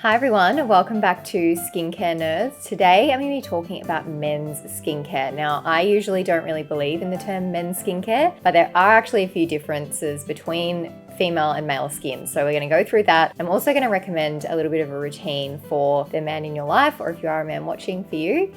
Hi everyone, and welcome back to Skincare Nerds. Today I'm going to be talking about men's skincare. Now, I usually don't really believe in the term men's skincare, but there are actually a few differences between female and male skin. So we're going to go through that. I'm also going to recommend a little bit of a routine for the man in your life, or if you are a man watching, for you.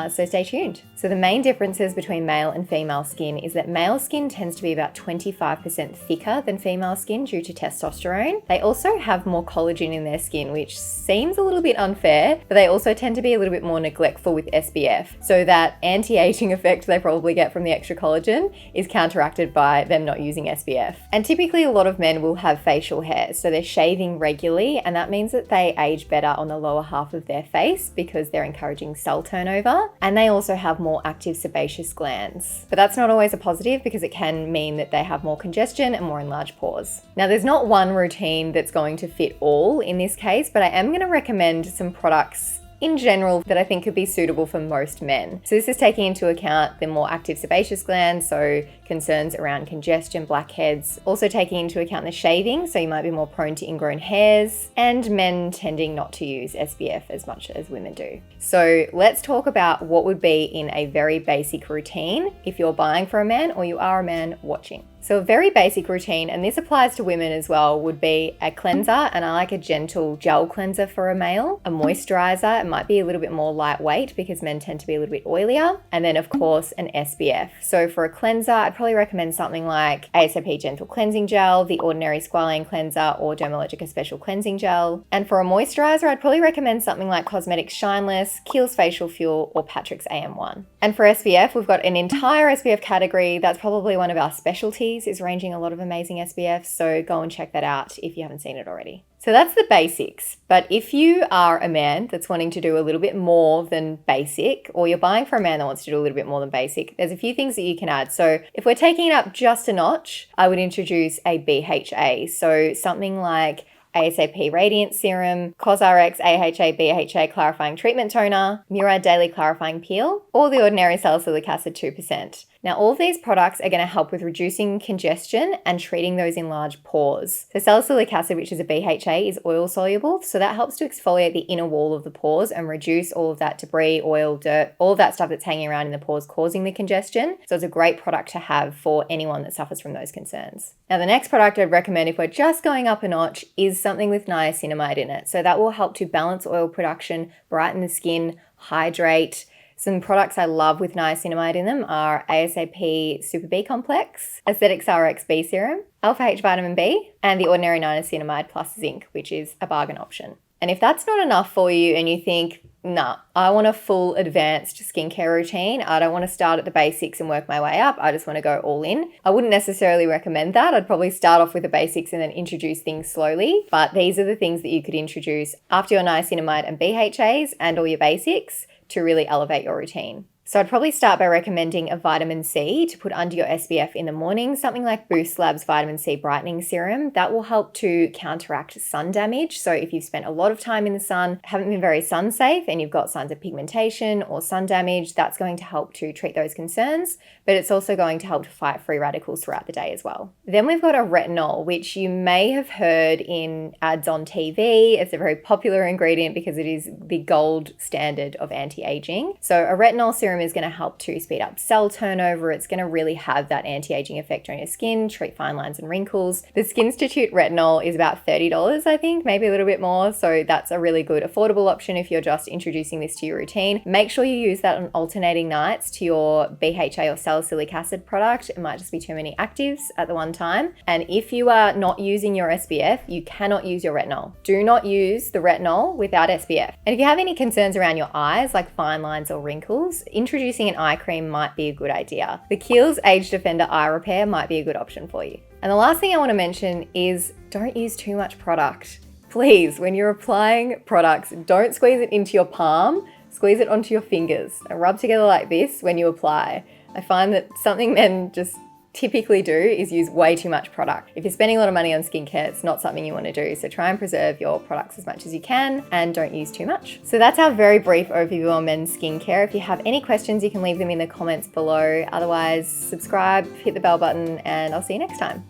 So stay tuned. So the main differences between male and female skin is that male skin tends to be about 25% thicker than female skin due to testosterone. They also have more collagen in their skin, which seems a little bit unfair, but they also tend to be a little bit more neglectful with SPF. So that anti-aging effect they probably get from the extra collagen is counteracted by them not using SPF. And typically a lot of men will have facial hair, so they're shaving regularly, and that means that they age better on the lower half of their face because they're encouraging cell turnover. And they also have more active sebaceous glands. But that's not always a positive because it can mean that they have more congestion and more enlarged pores. Now, there's not one routine that's going to fit all in this case, but I am going to recommend some products in general that I think could be suitable for most men. So this is taking into account the more active sebaceous glands, so concerns around congestion, blackheads, also taking into account the shaving, so you might be more prone to ingrown hairs, and men tending not to use SPF as much as women do. So let's talk about what would be in a very basic routine if you're buying for a man or you are a man watching. So a very basic routine, and this applies to women as well, would be a cleanser, and I like a gentle gel cleanser for a male, a moisturizer. It might be a little bit more lightweight because men tend to be a little bit oilier, and then of course an SPF. So for a cleanser, I'd probably recommend something like ASAP Gentle Cleansing Gel, the Ordinary Squalane Cleanser, or Dermalogica Special Cleansing Gel. And for a moisturizer, I'd probably recommend something like Cosmetics Shineless, Kiehl's Facial Fuel, or Patrick's AM1. And for SPF, we've got an entire SPF category. That's probably one of our specialties, is ranging a lot of amazing SPFs, so go and check that out if you haven't seen it already. So that's the basics, but if you are a man that's wanting to do a little bit more than basic, or you're buying for a man that wants to do a little bit more than basic, there's a few things that you can add. So if we're taking it up just a notch, I would introduce a BHA, so something like ASAP Radiant Serum, CosRx AHA BHA Clarifying Treatment Toner, Murad Daily Clarifying Peel, or the Ordinary Salicylic Acid 2%. Now, all of these products are going to help with reducing congestion and treating those enlarged pores. So salicylic acid, which is a BHA, is oil soluble, so that helps to exfoliate the inner wall of the pores and reduce all of that debris, oil, dirt, all of that stuff that's hanging around in the pores causing the congestion. So it's a great product to have for anyone that suffers from those concerns. Now, the next product I'd recommend if we're just going up a notch is something with niacinamide in it. So that will help to balance oil production, brighten the skin, hydrate. Some products I love with niacinamide in them are ASAP Super B Complex, Aesthetics RX B Serum, Alpha H Vitamin B, and the Ordinary Niacinamide Plus Zinc, which is a bargain option. And if that's not enough for you and you think, nah, I want a full advanced skincare routine, I don't want to start at the basics and work my way up, I just want to go all in, I wouldn't necessarily recommend that. I'd probably start off with the basics and then introduce things slowly. But these are the things that you could introduce after your niacinamide and BHAs and all your basics to really elevate your routine. So I'd probably start by recommending a vitamin C to put under your SPF in the morning, something like Boost Labs Vitamin C Brightening Serum. That will help to counteract sun damage. So if you've spent a lot of time in the sun, haven't been very sun safe, and you've got signs of pigmentation or sun damage, that's going to help to treat those concerns, but it's also going to help to fight free radicals throughout the day as well. Then we've got a retinol, which you may have heard in ads on TV. It's a very popular ingredient because it is the gold standard of anti-aging. So a retinol serum is going to help to speed up cell turnover. It's going to really have that anti-aging effect on your skin, treat fine lines and wrinkles. The Skinstitute retinol is about $30, I think, maybe a little bit more. So that's a really good affordable option if you're just introducing this to your routine. Make sure you use that on alternating nights to your BHA or salicylic acid product. It might just be too many actives at the one time. And if you are not using your SPF, you cannot use your retinol. Do not use the retinol without SPF. And if you have any concerns around your eyes, like fine lines or wrinkles, introducing an eye cream might be a good idea. The Kiehl's Age Defender Eye Repair might be a good option for you. And the last thing I want to mention is don't use too much product. Please, when you're applying products, don't squeeze it into your palm, squeeze it onto your fingers and rub together like this when you apply. I find that something men just typically do is use way too much product. If you're spending a lot of money on skincare, it's not something you want to do. So try and preserve your products as much as you can and don't use too much. So that's our very brief overview on men's skincare. If you have any questions, you can leave them in the comments below. Otherwise, subscribe, hit the bell button, and I'll see you next time.